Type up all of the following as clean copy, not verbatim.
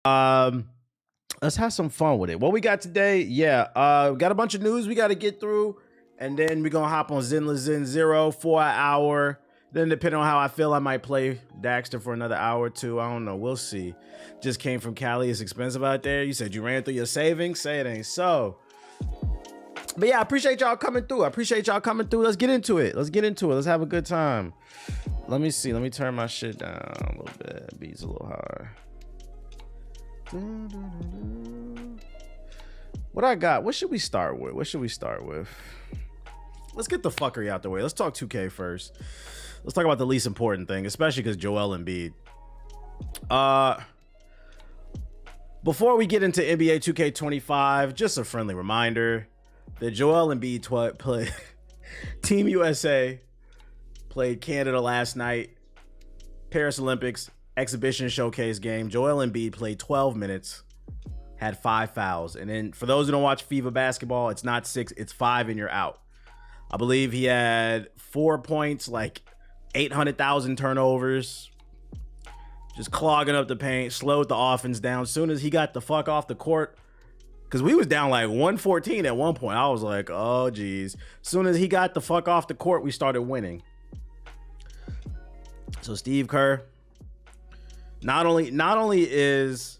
Um, let's have some fun with it. What we got today? Yeah, we got a bunch of news we got to get through, and then we're gonna hop on Zenless Zen Zero for an hour. Then, depending on how I feel, I might play Daxter for another hour or two. I don't know. We'll see. Just came from Cali. It's expensive out there. You said you ran through your savings. Say it ain't so. But yeah, I appreciate y'all coming through. Let's get into it. Let's have a good time. Let me see. Let me turn my shit down a little bit. Beats a little higher. What I got? What should we start with? Let's get the fuckery out the way. Let's talk 2K first. Let's talk about the least important thing, especially because Joel Embiid. Before we get into NBA 2K25, just a friendly reminder that Joel Embiid played Team USA played Canada last night. Paris Olympics exhibition showcase game. Joel Embiid played 12 minutes, had 5 fouls. And then for those who don't watch FIBA basketball, it's not 6, it's 5 and you're out. I believe he had 4 points, like 800,000 turnovers, just clogging up the paint, slowed the offense down. As soon as he got the fuck off the court, because we was down like 114 at one point. I was like, oh, geez. As soon as he got the fuck off the court, we started winning. So Steve Kerr, not only is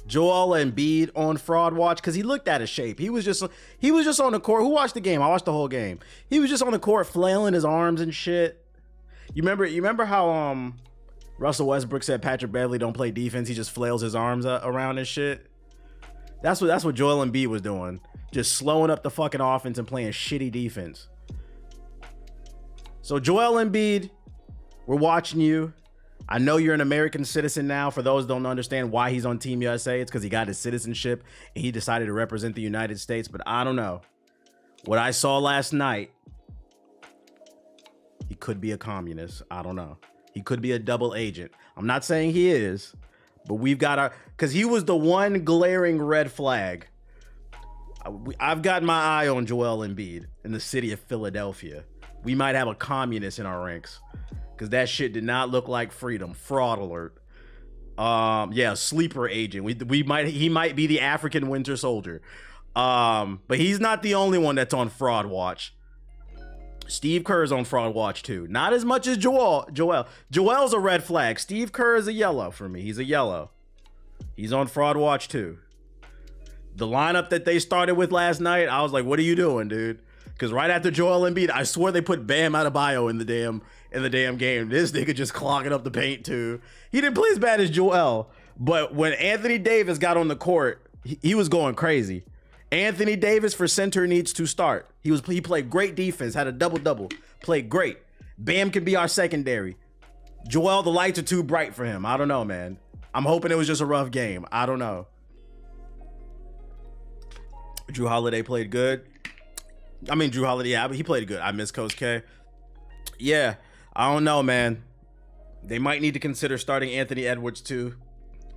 Joel Embiid on fraud watch, because he looked out of shape. He was just on the court. Who watched the game? I watched the whole game. He was just on the court flailing his arms and shit. You remember how Russell Westbrook said Patrick Beverley don't play defense. He just flails his arms around and shit. That's what Joel Embiid was doing. Just slowing up the fucking offense and playing shitty defense. So Joel Embiid, we're watching you. I know you're an American citizen now. For those who don't understand why he's on Team USA, it's because he got his citizenship and he decided to represent the United States. But I don't know. What I saw last night, he could be a communist. I don't know. He could be a double agent. I'm not saying he is, but we've got because he was the one glaring red flag. I've got my eye on Joel Embiid in the city of Philadelphia. We might have a communist in our ranks, because that shit did not look like freedom. Fraud alert. Yeah, sleeper agent. He might be the African Winter Soldier. But he's not the only one that's on fraud watch. Steve Kerr's on fraud watch too. Not as much as Joel. Joel's a red flag. Steve Kerr is a yellow for me. He's a yellow. He's on fraud watch too. The lineup that they started with last night, I was like, what are you doing, dude? Because right after Joel Embiid, I swear they put Bam Adebayo in the damn game. This nigga just clogging up the paint too. He didn't play as bad as Joel, but when Anthony Davis got on the court, he was going crazy. Anthony Davis for center needs to start. He played great defense, had a double-double, played great. Bam can be our secondary. Joel, the lights are too bright for him. I don't know, man. I'm hoping it was just a rough game. I don't know. Drew Holiday played good. I mean, Drew Holiday, yeah, but he played good. I miss Coach K. Yeah, I don't know, man. They might need to consider starting Anthony Edwards too.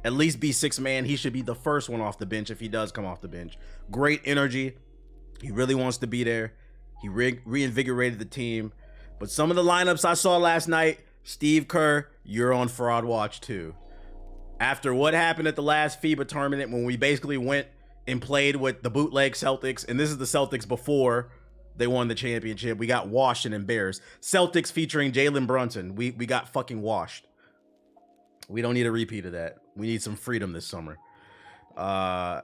At least be 6 man. He should be the first one off the bench if he does come off the bench. Great energy. He really wants to be there. He reinvigorated the team. But some of the lineups I saw last night, Steve Kerr, you're on fraud watch too. After what happened at the last FIBA tournament when we basically went and played with the bootleg Celtics, and this is the Celtics before they won the championship. We got washed and embarrassed. Celtics featuring Jalen Brunson. We got fucking washed. We don't need a repeat of that. We need some freedom this summer. Yeah,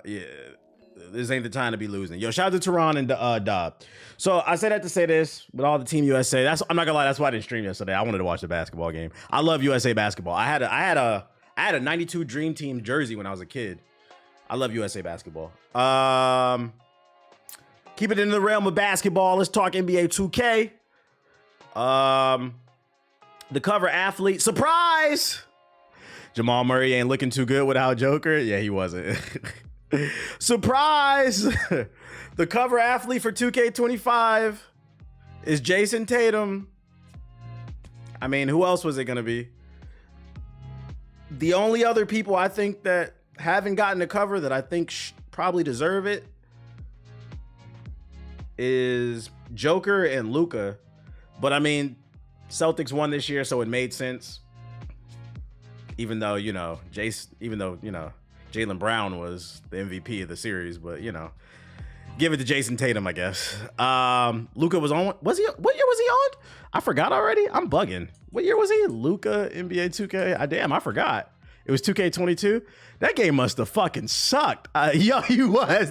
this ain't the time to be losing. Yo, shout out to Tehran and Dob. So I say that to say this, with all the Team USA, I'm not gonna lie, that's why I didn't stream yesterday. I wanted to watch the basketball game. I love USA basketball. I had a 92 Dream Team jersey when I was a kid. I love USA basketball. Keep it in the realm of basketball. Let's talk NBA 2K. The cover athlete, surprise! Jamal Murray ain't looking too good without Joker. Yeah, he wasn't. Surprise! The cover athlete for 2K25 is Jason Tatum. I mean, who else was it gonna be? The only other people I think that haven't gotten a cover that I think probably deserve it is Joker and Luka. But I mean, Celtics won this year, so it made sense. Even though, you know, Jaylen Brown was the MVP of the series, but you know, give it to Jason Tatum, I guess. Luka was on. Was he? What year was he on? I forgot already. I'm bugging. What year was he? Luka NBA 2K. Damn, I forgot. It was 2K22. That game must have fucking sucked. Yo, he was.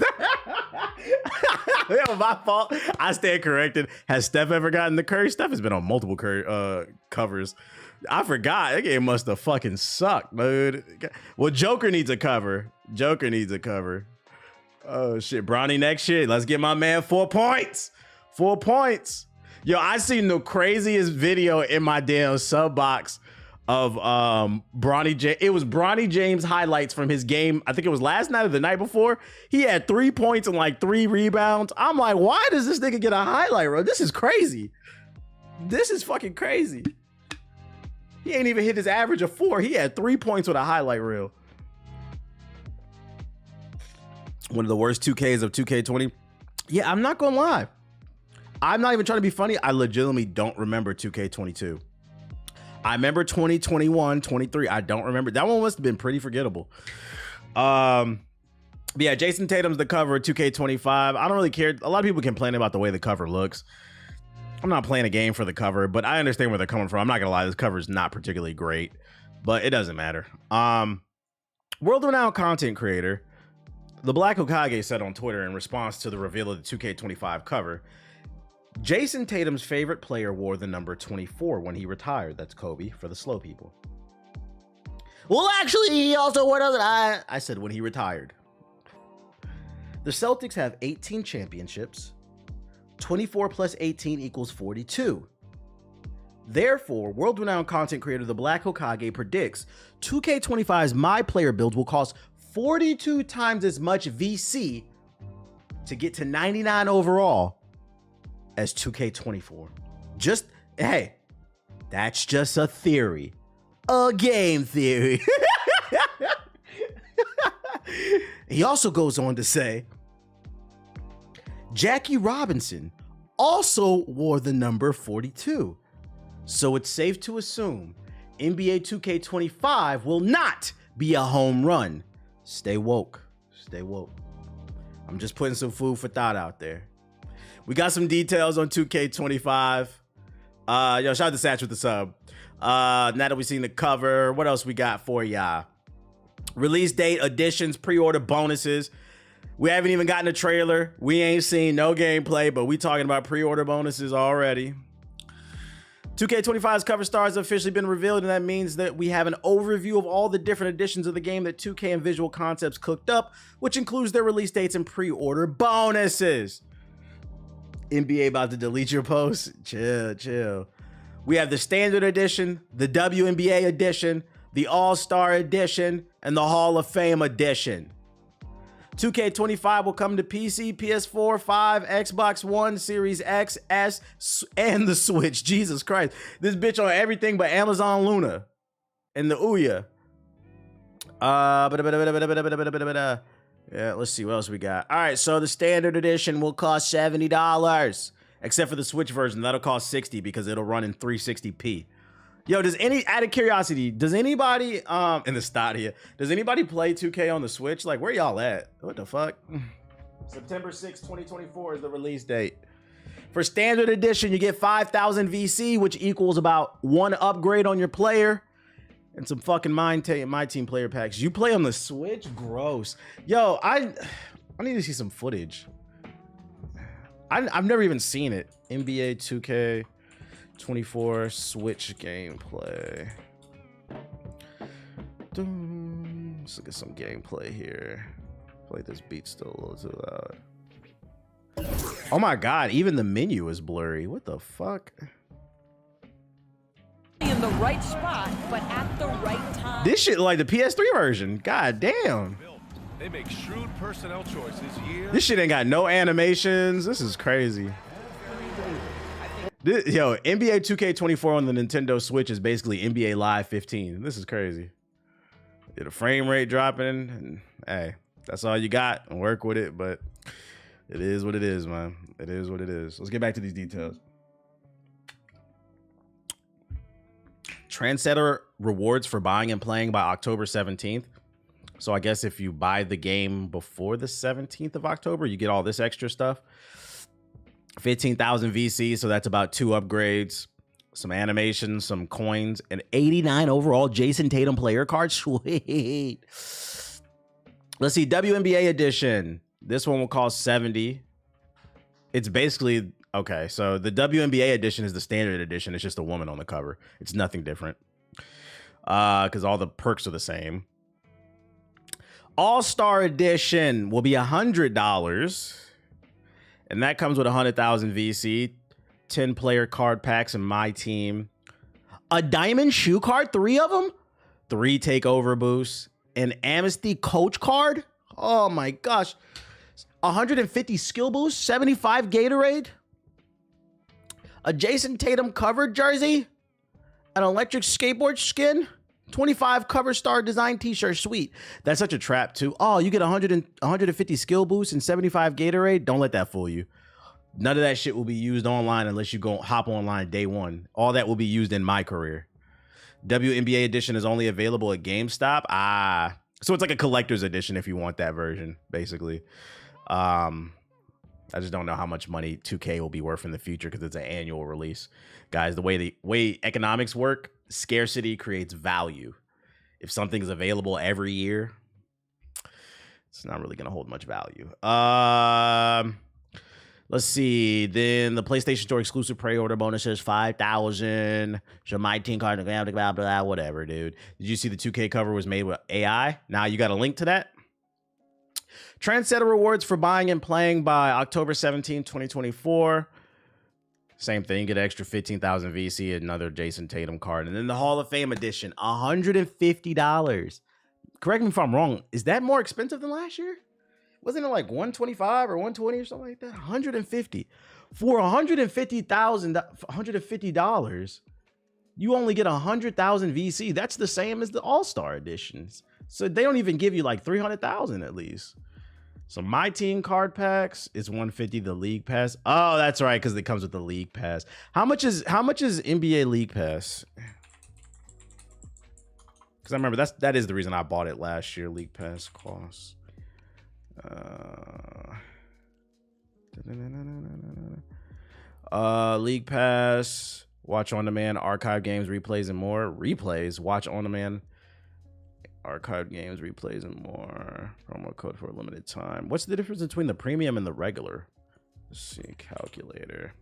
That was my fault. I stand corrected. Has Steph ever gotten the Curry? Steph has been on multiple Curry covers. I forgot. That game must have fucking sucked, dude. Well, Joker needs a cover. Joker needs a cover. Oh shit, Bronny next shit. Let's get my man 4 points. 4 points. Yo, I seen the craziest video in my damn sub box of Bronny James. It was Bronny James highlights from his game. I think it was last night or the night before. He had 3 points and like 3 rebounds. I'm like, why does this nigga get a highlight reel? This is crazy. This is fucking crazy. He ain't even hit his average of 4. He had 3 points with a highlight reel. One of the worst 2Ks of 2K20. Yeah, I'm not gonna lie. I'm not even trying to be funny. I legitimately don't remember 2K22. I remember 2021, 23. I don't remember. That one must have been pretty forgettable. But yeah, Jason Tatum's the cover of 2K25. I don't really care. A lot of people complain about the way the cover looks. I'm not playing a game for the cover, but I understand where they're coming from. I'm not gonna lie, this cover is not particularly great, but it doesn't matter. World-renowned content creator, the Black Hokage, said on Twitter in response to the reveal of the 2K25 cover, Jason Tatum's favorite player wore the number 24 when he retired. That's Kobe for the slow people. Well, actually, he also wore another. I said when he retired. The Celtics have 18 championships. 24 plus 18 equals 42. Therefore, world-renowned content creator The Black Hokage predicts 2K25's My Player build will cost 42 times as much VC to get to 99 overall as 2K24. Just, hey, that's just a theory. A game theory. He also goes on to say, Jackie Robinson also wore the number 42. So it's safe to assume NBA 2K25 will not be a home run. Stay woke. Stay woke. I'm just putting some food for thought out there. We got some details on 2K25. Yo, shout out to Satch with the sub. Now that we've seen the cover, what else we got for y'all? Release date, additions, pre-order bonuses. We haven't even gotten a trailer. We ain't seen no gameplay, but we talking about pre-order bonuses already. 2K25's cover stars have officially been revealed, and that means that we have an overview of all the different editions of the game that 2K and Visual Concepts cooked up, which includes their release dates and pre-order bonuses. NBA about to delete your post? Chill. We have the Standard Edition, the WNBA Edition, the All-Star Edition, and the Hall of Fame Edition. 2K25 will come to PC, PS4, 5, Xbox One, Series X, S, and the Switch. Jesus Christ. This bitch on everything but Amazon Luna and the Ouya. Yeah, let's see what else we got. All right, so the Standard Edition will cost $70, except for the Switch version. That'll cost $60 because it'll run in 360p. Yo, out of curiosity, does anybody in the Stadia, does anybody play 2K on the Switch? Like, where y'all at? What the fuck? September 6, 2024 is the release date. For Standard Edition, you get 5,000 VC, which equals about 1 upgrade on your player and some fucking My Team player packs. You play on the Switch? Gross. Yo, I need to see some footage. I've never even seen it. NBA 2K 24 Switch gameplay. Let's look at some gameplay here. I feel like this beat's still a little too loud. Oh my god, even the menu is blurry. What the fuck? In the right spot, but at the right time. This shit like the PS3 version. God damn. They make shrewd personnel choices year. This shit ain't got no animations. This is crazy. Yo, NBA 2K24 on the Nintendo Switch is basically NBA Live 15. This is crazy. Yeah, the frame rate dropping, and hey, that's all you got, and work with it, but it is what it is, man. It is what it is. Let's get back to these details. Trendsetter rewards for buying and playing by October 17th. So I guess if you buy the game before the 17th of October, you get all this extra stuff. 15,000 VC, so that's about 2 upgrades, some animations, some coins, and 89 overall Jason Tatum player card. Sweet. Let's see, WNBA edition. This one will cost 70. It's basically, okay, so the WNBA edition is the standard edition. It's just a woman on the cover. It's nothing different. Because all the perks are the same. All-Star edition will be $100. And that comes with 100,000 VC, 10 player card packs in my team. A diamond shoe card, 3 of them. 3 takeover boosts. An Amnesty coach card. Oh my gosh. 150 skill boosts, 75 Gatorade. A Jason Tatum covered jersey. An electric skateboard skin. 25 cover star design t-shirt. Sweet. That's such a trap too. Oh, you get 150 skill boosts and 75 Gatorade. Don't let that fool you. None of that shit will be used online unless you go hop online day one. All that will be used in my career. WNBA edition is only available at GameStop. So it's like a collector's edition if you want that version, basically. I just don't know how much money 2K will be worth in the future because it's an annual release. Guys, the way economics work, scarcity creates value. If something is available every year, it's not really going to hold much value. Let's see. Then the PlayStation Store exclusive pre-order bonus is 5,000. So my team card, blah, blah, blah, whatever, dude. Did you see the 2K cover was made with AI? Now you got a link to that? Trendsetter rewards for buying and playing by October 17, 2024. Same thing. Get an extra 15,000 VC, another Jason Tatum card. And then the Hall of Fame edition, $150. Correct me if I'm wrong. Is that more expensive than last year? Wasn't it like 125 or 120 or something like that? 150. For $150, you only get 100,000 VC. That's the same as the All-Star editions. So they don't even give you like 300,000 at least. So my team card packs is 150. The league pass. Oh, that's right, because it comes with the league pass. How much is NBA league pass? Because I remember that is the reason I bought it last year. League pass costs. League pass, watch on demand, archive games, replays, and more. Replays, watch on demand, archive games, replays, and more. Promo code for a limited time. What's the difference between the premium and the regular? Let's see, calculator.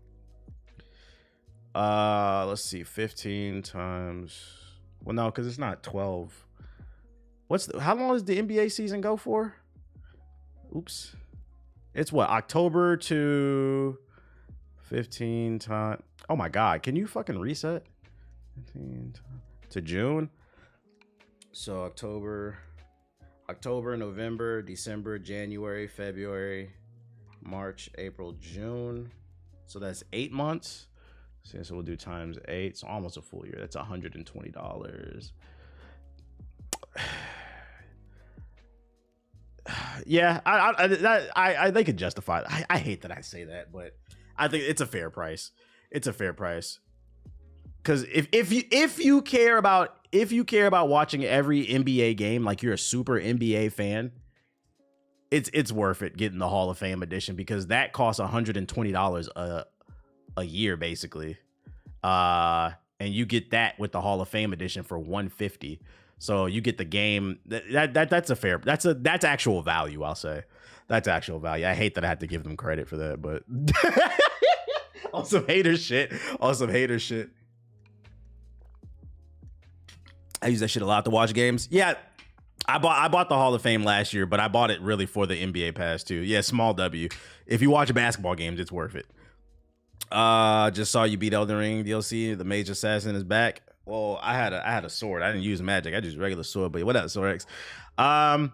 Let's see, 15 times. Well, no, because it's not 12. How long does the NBA season go for? Oops. It's what, October to 15 times. Oh my God. Can you fucking reset? 15 to June. So October, November, December, January, February, March, April, June. So that's 8 months. So we'll do times 8. So almost a full year. That's $120. Yeah, I they could justify it. I hate that I say that, but I think it's a fair price. It's a fair price. Because if you care about watching every NBA game, like you're a super NBA fan, it's worth it getting the Hall of Fame edition, because that costs $120 a year basically, and you get that with the Hall of Fame edition for $150. So you get the game. That's actual value. I'll say that's actual value. I hate that I had to give them credit for that, but on some hater shit. I use that shit a lot to watch games. Yeah, I bought the Hall of Fame last year, but I bought it really for the NBA pass too. Yeah, small W. If you watch basketball games, it's worth it. Just saw you beat Elden Ring DLC. The Mage Assassin is back. Well, I had a sword. I didn't use magic. I used regular sword, but whatever, Sword X. And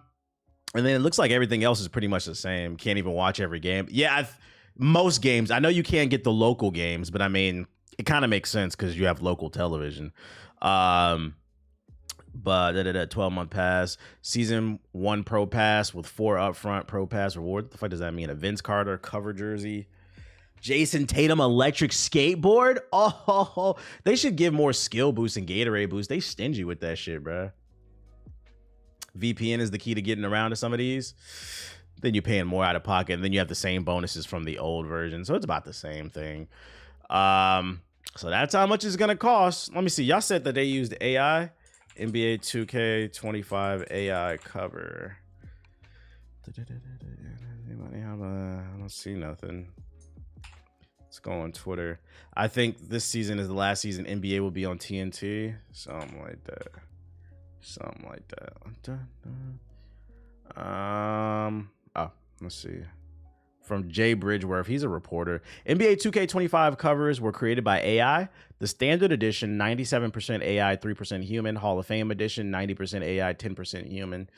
then it looks like everything else is pretty much the same. Can't even watch every game. Yeah, most games. I know you can't get the local games, but I mean, it kind of makes sense because you have local television. But 12-month pass, season 1 pro pass with 4 upfront pro pass reward. What the fuck does that mean? A Vince Carter cover jersey. Jason Tatum electric skateboard. Oh, they should give more skill boosts and Gatorade boosts. They stingy with that shit, bro. VPN is the key to getting around to some of these, then you're paying more out of pocket, and then you have the same bonuses from the old version. So it's about the same thing. So that's how much it's gonna cost. Let me see. Y'all said that they used AI. NBA 2K25 AI cover. I don't see nothing. Let's go on Twitter. I think this season is the last season NBA will be on TNT. Something like that. Something like that. Oh, let's see. From Jay Bridgeworth, he's a reporter. NBA 2K25 covers were created by AI. The standard edition, 97% AI, 3% human. Hall of Fame edition, 90% AI, 10% human.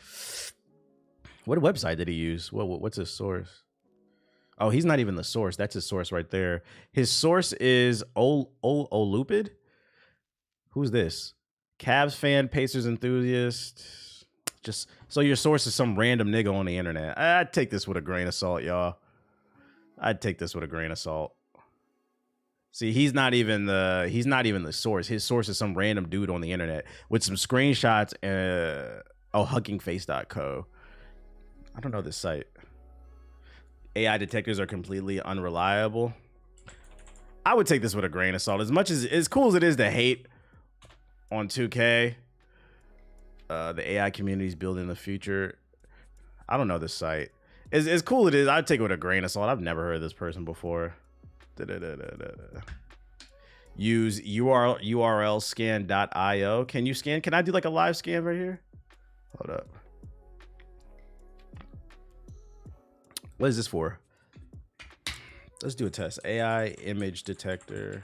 What website did he use? What's his source? Oh, he's not even the source. That's his source right there. His source is Olupid. Who's this? Cavs fan, Pacers enthusiast. Just so your source is some random nigga on the internet. I'd take this with a grain of salt, y'all. I'd take this with a grain of salt. See, he's not even the source. His source is some random dude on the internet with some screenshots. Huggingface.co. I don't know this site. AI detectors are completely unreliable. I would take this with a grain of salt. As much as cool as it is to hate on 2K, the AI community is building the future. I don't know this site. As cool as it is, I'd take it with a grain of salt. I've never heard of this person before. Use URL scan.io. Can you scan? Can I do like a live scan right here? Hold up. What is this for? Let's do a test. AI image detector.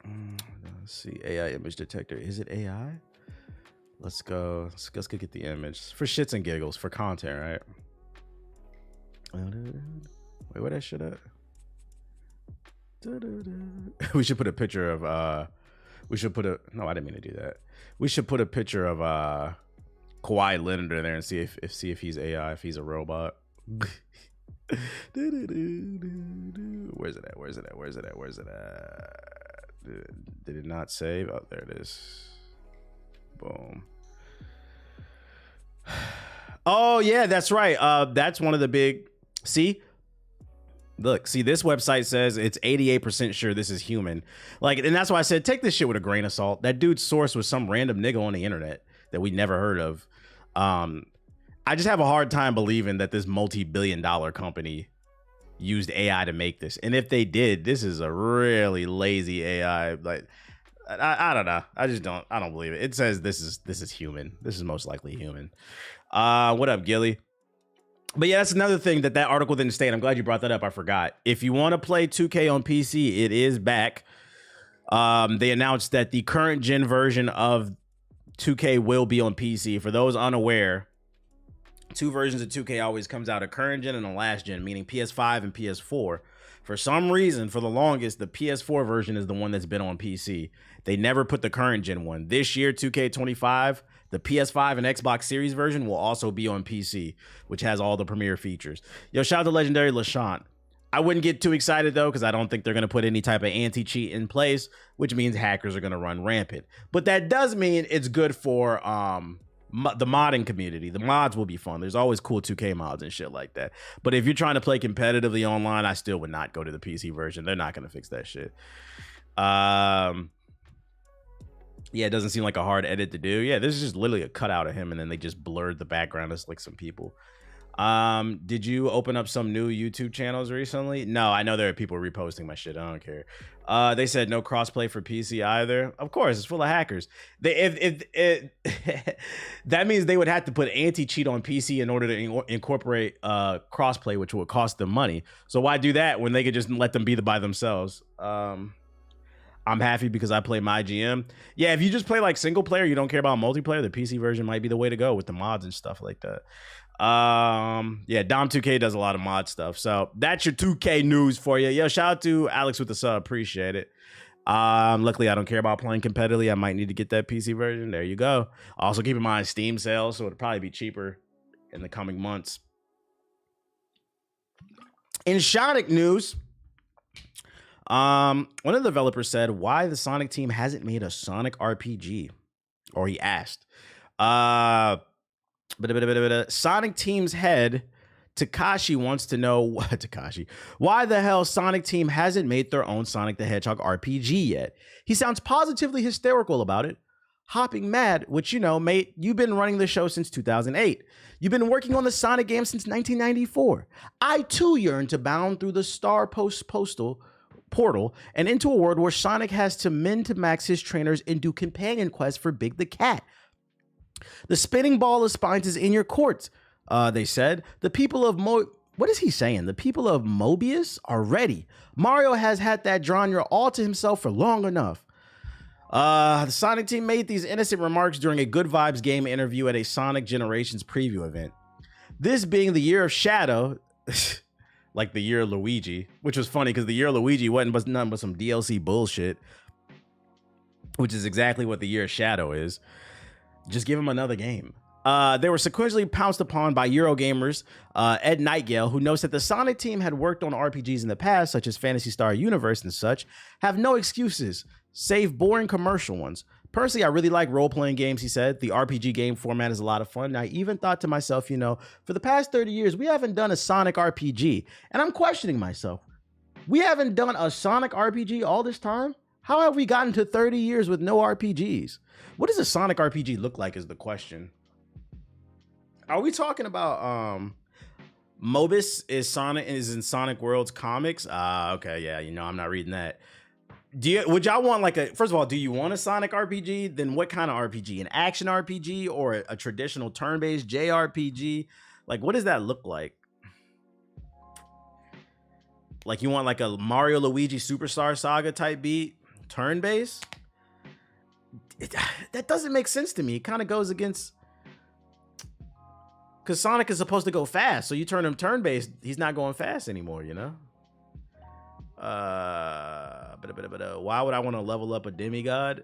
Let's see. AI image detector. Is it AI? Let's go. Let's go get the image for shits and giggles, for content, right? Wait, where that shit at? We should put a picture of no, I didn't mean to do that. We should put a picture of Kawhi Leonard in there and see if he's AI, if he's a robot. Where's it at? Where's it at? Where's it at? Where's it at? Did it not save? Oh, there it is. Boom. Oh yeah, that's right. That's one of the big. See, look, see, this website says it's 88% sure this is human. Like, and that's why I said take this shit with a grain of salt. That dude's source was some random nigga on the internet that we never heard of. I just have a hard time believing that this multi-billion-dollar company used AI to make this. And if they did, this is a really lazy AI. Like, I don't know. I don't believe it. It says this is human. This is most likely human. What up, Gilly? But yeah, that's another thing that article didn't state. I'm glad you brought that up. I forgot. If you want to play 2K on PC, it is back. They announced that the current gen version of 2K will be on PC. For those unaware, two versions of 2K always comes out, a current gen and a last gen, meaning PS5 and PS4. For some reason, for the longest, the PS4 version is the one that's been on PC. They never put the current gen one. This year, 2K25, the PS5 and Xbox Series version will also be on PC, which has all the premier features. Yo, shout out to Legendary LaShawn. I wouldn't get too excited, though, because I don't think they're going to put any type of anti-cheat in place, which means hackers are going to run rampant. But that does mean it's good for the modding community. The mods will be fun. There's always cool 2K mods and shit like that. But if you're trying to play competitively online, I still would not go to the PC version. They're not going to fix that shit. Yeah, it doesn't seem like a hard edit to do. Yeah, this is just literally a cutout of him, and then they just blurred the background as like some people. Did you open up some new YouTube channels recently? No, I know there are people reposting my shit. I don't care. They said no crossplay for PC either. Of course, it's full of hackers. That means they would have to put anti-cheat on PC in order to incorporate crossplay, which would cost them money. So why do that when they could just let them be by themselves? I'm happy because I play my GM. Yeah, if you just play like single player, you don't care about multiplayer, the PC version might be the way to go with the mods and stuff like that. Yeah, Dom2K does a lot of mod stuff. So that's your 2K news for you. Yo, shout out to Alex with the sub. Appreciate it. Luckily, I don't care about playing competitively. I might need to get that PC version. There you go. Also, keep in mind Steam sales, so it'll probably be cheaper in the coming months. In Sonic news, one of the developers said why the Sonic team hasn't made a Sonic RPG, or he asked. Sonic Team's head Takashi wants to know why the hell Sonic Team hasn't made their own Sonic the Hedgehog RPG yet. He sounds positively hysterical about it, hopping mad, which, you know, mate, you've been running the show since 2008. You've been working on the Sonic game since 1994. I too yearn to bound through the Star Postal portal and into a world where Sonic has to min to max his trainers and do companion quests for Big the Cat. The spinning ball of spines is in your court, they said. The people of what is he saying? The people of Mobius are ready. Mario has had that genre all to himself for long enough. The Sonic team made these innocent remarks during a Good Vibes game interview at a Sonic Generations preview event. This being the year of Shadow, like the year of Luigi, which was funny because the year of Luigi wasn't nothing but some DLC bullshit, which is exactly what the year of Shadow is. Just give him another game. They were sequentially pounced upon by Eurogamers, Ed Nightgale, who notes that the Sonic team had worked on RPGs in the past, such as Phantasy Star Universe and such, have no excuses, save boring commercial ones. Personally, I really like role-playing games, he said. The RPG game format is a lot of fun. And I even thought to myself, you know, for the past 30 years, we haven't done a Sonic RPG. And I'm questioning myself. We haven't done a Sonic RPG all this time? How have we gotten to 30 years with no RPGs? What does a Sonic RPG look like is the question. Are we talking about Mobius is in Sonic World's comics? Okay, yeah, you know, I'm not reading that. Would y'all want like first of all, do you want a Sonic RPG? Then what kind of RPG? An action RPG or a traditional turn-based JRPG? Like, what does that look like? Like, you want like a Mario Luigi Superstar Saga type beat? Turn-based? That doesn't make sense to me. It kind of goes against, because Sonic is supposed to go fast, so you turn him turn-based, he's not going fast anymore, you know? Why would I want to level up a demigod?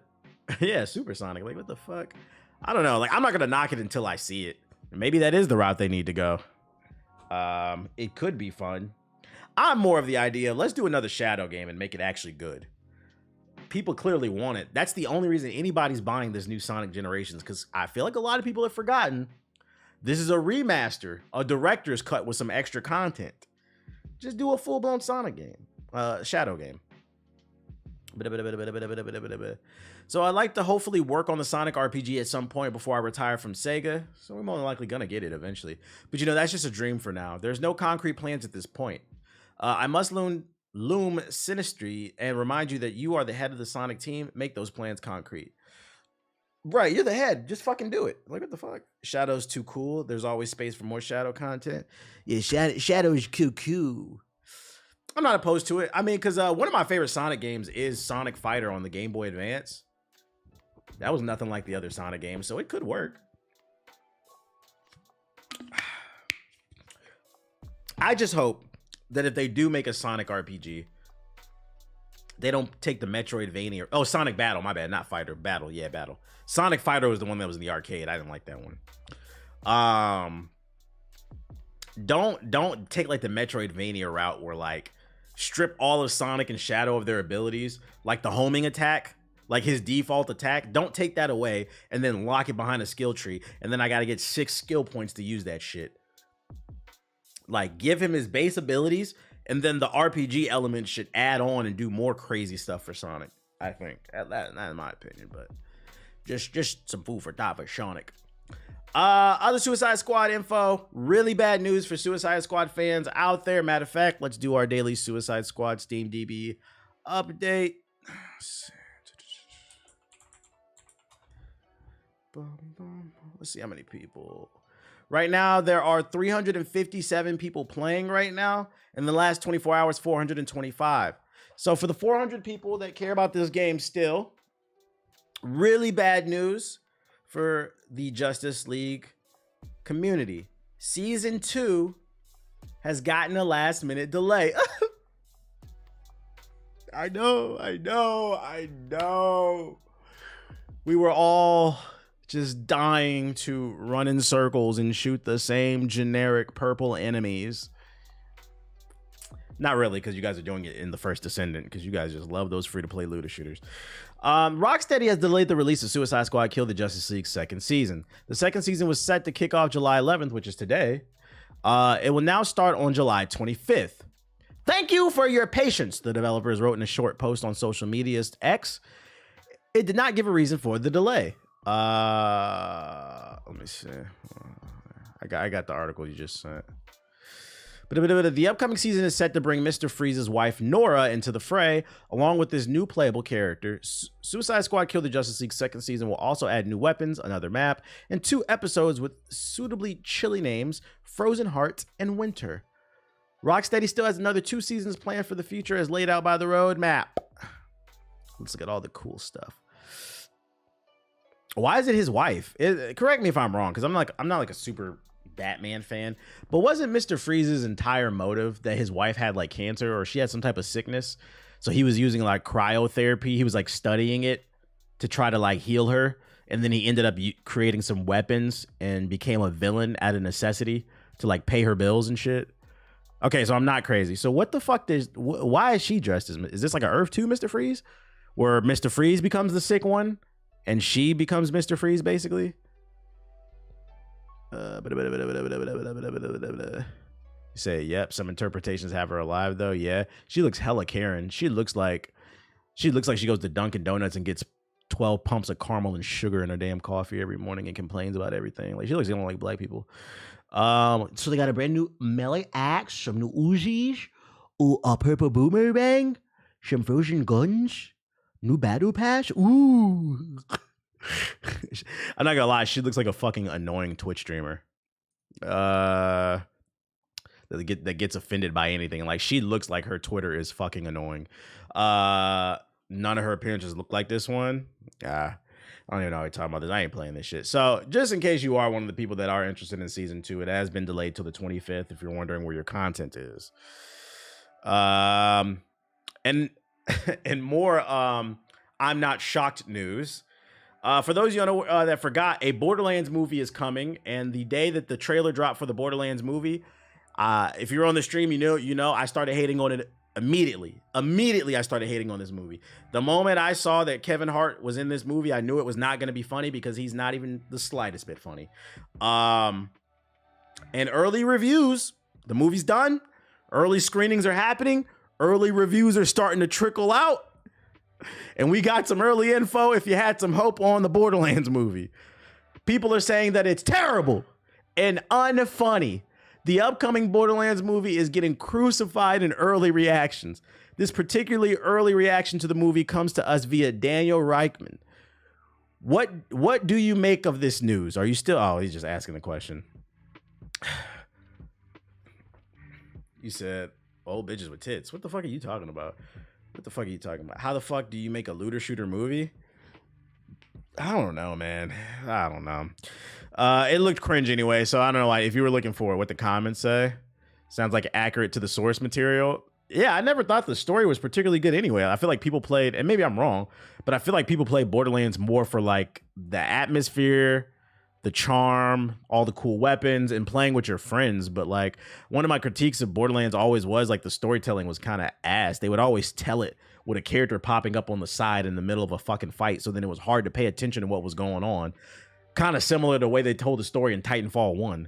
Yeah, Supersonic. Like, what the fuck? I don't know. Like, I'm not gonna knock it until I see it. Maybe that is the route they need to go. It could be fun. I'm more of the idea, let's do another Shadow game and make it actually good. People clearly want it. That's the only reason anybody's buying this new Sonic Generations, because I feel like a lot of people have forgotten this is a remaster, a director's cut with some extra content. Just do a full-blown Sonic game, Shadow game. So I'd like to hopefully work on the Sonic RPG at some point before I retire from Sega. So we're more than likely gonna get it eventually. But you know, that's just a dream for now. There's no concrete plans at this point. I must loom Sinistry and remind you that you are the head of the Sonic team. Make those plans concrete. Right, you're the head. Just fucking do it. Like, what the fuck? Shadow's too cool. There's always space for more Shadow content. Yeah, Shadow's cool. I'm not opposed to it. I mean, because one of my favorite Sonic games is Sonic Fighter on the Game Boy Advance. That was nothing like the other Sonic games, so it could work. I just hope that if they do make a Sonic RPG, they don't take the Metroidvania. Oh, Sonic Battle, my bad, not Fighter. Battle, yeah, Battle. Sonic Fighter was the one that was in the arcade. I didn't like that one. Don't take like the Metroidvania route where like strip all of Sonic and Shadow of their abilities, like the homing attack, like his default attack. Don't take that away and then lock it behind a skill tree, and then I gotta get 6 skill points to use that shit. Like, give him his base abilities, and then the RPG element should add on and do more crazy stuff for Sonic. I think that in my opinion, but just some food for thought for Sonic. Other Suicide Squad info. Really bad news for Suicide Squad fans out there. Matter of fact, let's do our daily Suicide Squad Steam DB update. Let's see how many people. Right now, there are 357 people playing right now. In the last 24 hours, 425. So for the 400 people that care about this game still, really bad news for the Justice League community. Season 2 has gotten a last-minute delay. I know. We were all just dying to run in circles and shoot the same generic purple enemies. Not really, because you guys are doing it in the first Descendant, because you guys just love those free-to-play looter shooters. Rocksteady has delayed the release of Suicide Squad Kill the Justice League second season. The second season was set to kick off July 11th, which is today. It will now start on July 25th. Thank you for your patience, the developers wrote in a short post on social media's X. It did not give a reason for the delay. Let me see. I got the article you just sent. But the upcoming season is set to bring Mr. Freeze's wife Nora into the fray, along with this new playable character. Suicide Squad Kill the Justice League second season will also add new weapons, another map, and 2 episodes with suitably chilly names, Frozen Heart and Winter. Rocksteady still has another 2 seasons planned for the future as laid out by the roadmap. Let's look at all the cool stuff. Why is it his wife? Correct me if I'm wrong, because I'm not like a super Batman fan, but wasn't Mr. Freeze's entire motive that his wife had like cancer or she had some type of sickness, so he was using like cryotherapy? He was like studying it to try to like heal her, and then he ended up creating some weapons and became a villain out of necessity to like pay her bills and shit. Okay, so I'm not crazy. So what the fuck why is she dressed as? Is this like an Earth 2 Mr. Freeze, where Mr. Freeze becomes the sick one and she becomes Mr. Freeze basically? You say, yep, some interpretations have her alive though. Yeah, she looks hella Karen. She looks like she goes to Dunkin' Donuts and gets 12 pumps of caramel and sugar in her damn coffee every morning and complains about everything. Like, she looks like black people. So they got a brand new melee axe, some new Uzis, a purple boomerang, some frozen guns, new battle pass. Ooh. I'm not gonna lie, she looks like a fucking annoying Twitch streamer that gets offended by anything. Like, she looks like her Twitter is fucking annoying. None of her appearances look like this one. I don't even know how we're talking about this. I ain't playing this shit. So just in case you are one of the people that are interested in season 2, it has been delayed till the 25th if you're wondering where your content is. And more I'm not shocked news. For those of you know that forgot, a Borderlands movie is coming, and the day that the trailer dropped for the Borderlands movie, if you're on the stream, you know I started hating on it immediately. Immediately, I started hating on this movie. The moment I saw that Kevin Hart was in this movie, I knew it was not going to be funny because he's not even the slightest bit funny. And early reviews, the movie's done. Early screenings are happening. Early reviews are starting to trickle out. And we got some early info if you had some hope on the Borderlands movie. People are saying that it's terrible and unfunny. The upcoming Borderlands movie is getting crucified in early reactions. This particularly early reaction to the movie comes to us via Daniel Reichman. What do you make of this news? Are you still... Oh, he's just asking the question. You said, old bitches with tits. What the fuck are you talking about? What the fuck are you talking about? How the fuck do you make a looter shooter movie? I don't know, man. I don't know. It looked cringe anyway, so I don't know why. If you were looking for what the comments say, sounds like accurate to the source material. Yeah, I never thought the story was particularly good anyway. I feel like people played, and maybe I'm wrong, but I feel like people played Borderlands more for like the atmosphere, the charm, all the cool weapons, and playing with your friends. But like, one of my critiques of Borderlands always was like the storytelling was kind of ass. They would always tell it with a character popping up on the side in the middle of a fucking fight, so then it was hard to pay attention to what was going on. Kind of similar to the way they told the story in Titanfall 1.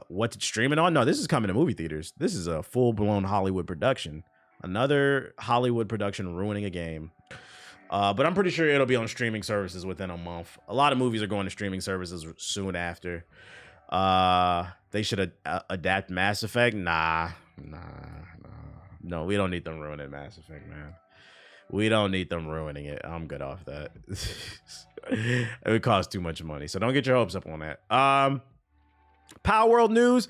What's it streaming on? No, this is coming to movie theaters. This is a full-blown Hollywood production. Another Hollywood production ruining a game. But I'm pretty sure it'll be on streaming services within a month. A lot of movies are going to streaming services soon after. They should adapt Mass Effect. Nah. No, we don't need them ruining Mass Effect, man. We don't need them ruining it. I'm good off that. It would cost too much money, so don't get your hopes up on that. Power World news.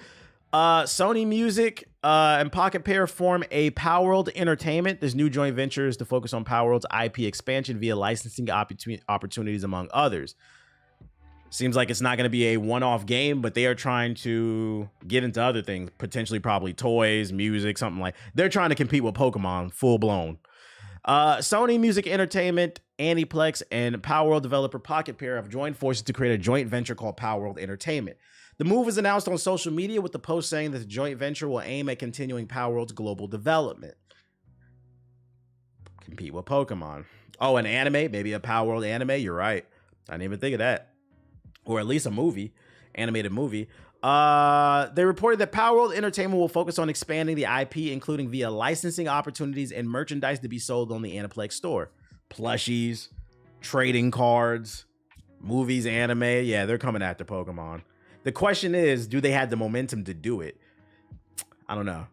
Sony Music and Pocket Pair form a Power World Entertainment. This new joint venture is to focus on Power World's IP expansion via licensing opportunities, among others. Seems like it's not going to be a one-off game, but they are trying to get into other things, potentially probably toys, music, something like. They're trying to compete with Pokemon, full-blown. Sony Music Entertainment, Aniplex, and Power World developer Pocket Pair have joined forces to create a joint venture called Power World Entertainment. The move was announced on social media, with the post saying that the joint venture will aim at continuing Power World's global development. Compete with Pokemon. Oh, an anime, maybe a Power World anime. You're right. I didn't even think of that. Or at least a movie, animated movie. They reported that Power World Entertainment will focus on expanding the IP, including via licensing opportunities and merchandise to be sold on the Aniplex store. Plushies, trading cards, movies, anime. Yeah, they're coming after Pokemon. The question is, do they have the momentum to do it? I don't know.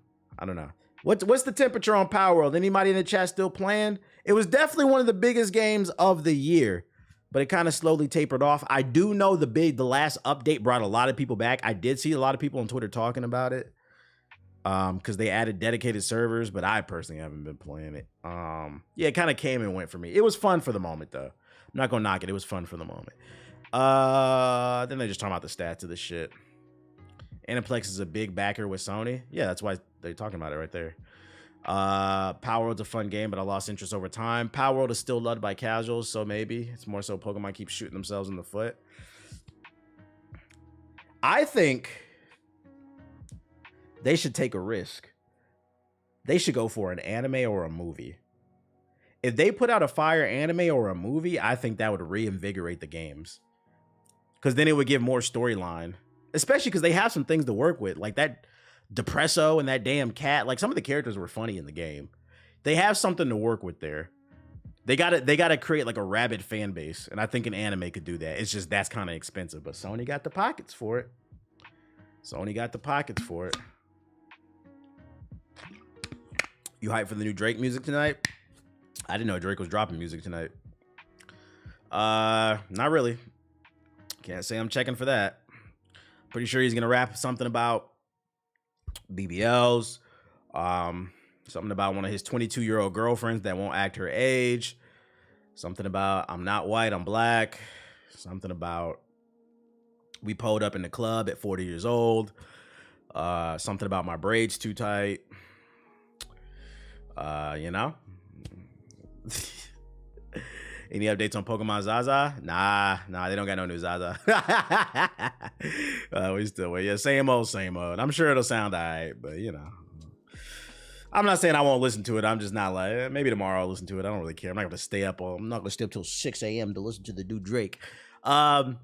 What's the temperature on Power World? Anybody in the chat still playing? It was definitely one of the biggest games of the year, but it kind of slowly tapered off. I do know the last update brought a lot of people back. I did see a lot of people on Twitter talking about it because they added dedicated servers, but I personally haven't been playing it. Yeah, it kind of came and went for me. It was fun for the moment, though. I'm not going to knock it. It was fun for the moment. Then they're just talking about the stats of the shit. Aniplex is a big backer with Sony. Yeah, that's why they're talking about it right there. Power World's a fun game, but I lost interest over time. Power World is still loved by casuals, so maybe it's more so Pokemon keep shooting themselves in the foot. I think they should take a risk. They should go for an anime or a movie. If they put out a fire anime or a movie, I think that would reinvigorate the games. Because then it would give more storyline. Especially because they have some things to work with. Like that Depresso and that damn cat. Like some of the characters were funny in the game. They have something to work with there. They gotta create like a rabid fan base. And I think an anime could do that. It's just that's kind of expensive. But Sony got the pockets for it. You hyped for the new Drake music tonight? I didn't know Drake was dropping music tonight. Not really. Can't say I'm checking for that. Pretty sure he's gonna rap something about BBLs, something about one of his 22-year-old girlfriends that won't act her age, something about I'm not white, I'm black, something about we pulled up in the club at 40 years old, something about my braids too tight, you know. Any updates on Pokemon Zaza? Nah, they don't got no new Zaza. We still wait. Yeah, same old. I'm sure it'll sound all right, but you know. I'm not saying I won't listen to it. I'm just not like, maybe tomorrow I'll listen to it. I don't really care. I'm not going to stay up. I'm not going to stay up till 6 a.m. to listen to the new Drake. Yeah,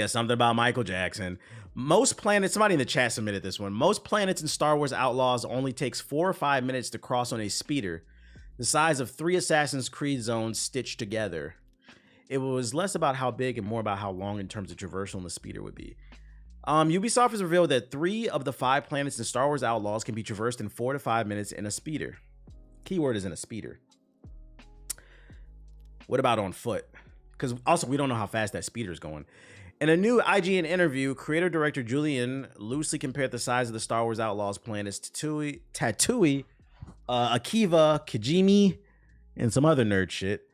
something about Michael Jackson. Most planets, somebody in the chat submitted this one. Most planets in Star Wars Outlaws only takes 4 or 5 minutes to cross on a speeder, the size of 3 Assassin's Creed zones stitched together. It was less about how big and more about how long in terms of traversal the speeder would be. Ubisoft has revealed that 3 of the 5 planets in Star Wars Outlaws can be traversed in 4 to 5 minutes in a speeder. Keyword is in a speeder. What about on foot? Because also we don't know how fast that speeder is going. In a new IGN interview, creator-director Julian loosely compared the size of the Star Wars Outlaws planets Tatooine, Akiva, Kijimi, and some other nerd shit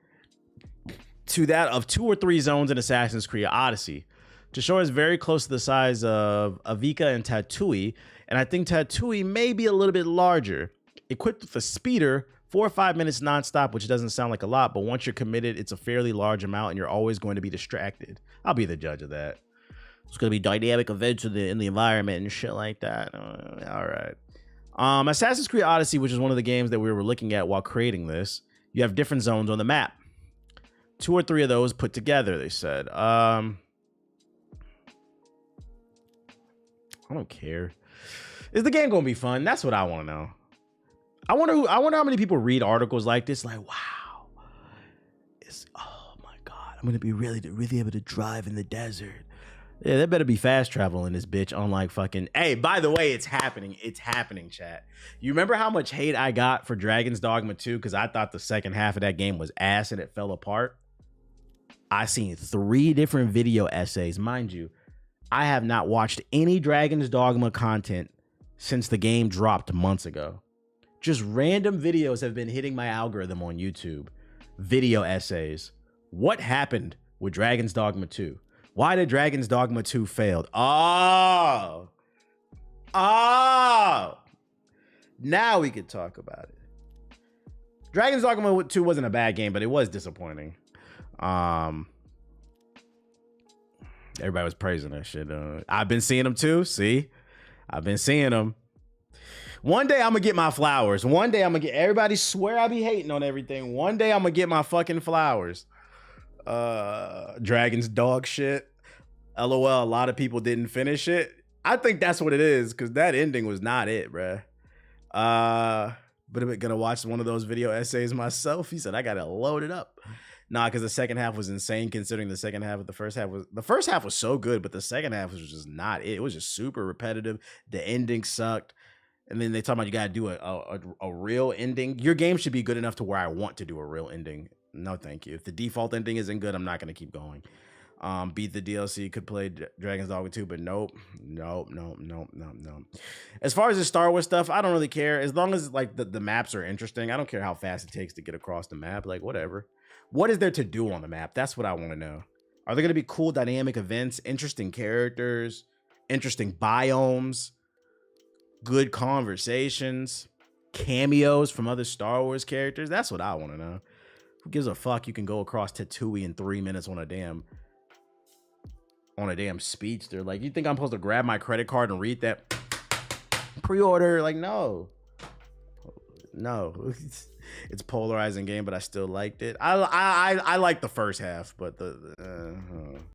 to that of 2 or 3 zones in Assassin's Creed Odyssey. To show it's very close to the size of Avika and Tatooine, and I think Tatooine may be a little bit larger. Equipped with a speeder, 4 or 5 minutes nonstop, which doesn't sound like a lot, but once you're committed, it's a fairly large amount, and you're always going to be distracted. I'll be the judge of that. It's going to be dynamic events in the environment and shit like that. All right. Assassin's Creed Odyssey, which is one of the games that we were looking at while creating this, you have different zones on the map. 2 or 3 of those put together, they said. I don't care. Is the game going to be fun? That's what I want to know. I wonder how many people read articles like this. Like, wow, oh my God, I'm going to be really able to drive in the desert. Yeah, there better be fast travel in this bitch. Unlike fucking, hey, by the way, it's happening. It's happening, chat. You remember how much hate I got for Dragon's Dogma 2 because I thought the second half of that game was ass and it fell apart? I seen 3 different video essays. Mind you, I have not watched any Dragon's Dogma content since the game dropped months ago. Just random videos have been hitting my algorithm on YouTube. Video essays. What happened with Dragon's Dogma 2? Why did Dragon's Dogma 2 failed? Oh! Now we could talk about it. Dragon's Dogma 2 wasn't a bad game, but it was disappointing. Everybody was praising that shit. I've been seeing them too. See? I've been seeing them. One day I'm gonna get my flowers. One day I'm gonna get. Everybody swear I be hating on everything. One day I'm gonna get my fucking flowers. Dragon's dog shit. LOL. A lot of people didn't finish it. I think that's what it is, because that ending was not it, bruh. But I'm gonna watch one of those video essays myself. He said I gotta load it up. Nah, because the second half was insane, considering the second half of the first half was so good, but the second half was just not it. It was just super repetitive. The ending sucked. And then they talk about you gotta do a real ending. Your game should be good enough to where I want to do a real ending. No, thank you. If the default ending isn't good, I'm not gonna keep going. Beat the DLC, could play Dragon's Dogma 2, but nope. As far as the Star Wars stuff, I don't really care. As long as like the maps are interesting, I don't care how fast it takes to get across the map. Like, whatever. What is there to do on the map? That's what I want to know. Are there going to be cool dynamic events, interesting characters, interesting biomes, good conversations, cameos from other Star Wars characters? That's what I want to know. Who gives a fuck? You can go across Tatooine in 3 minutes on a damn speedster. Like, you think I'm supposed to grab my credit card and read that pre-order? Like, no. It's polarizing game, but I still liked it. I like the first half, but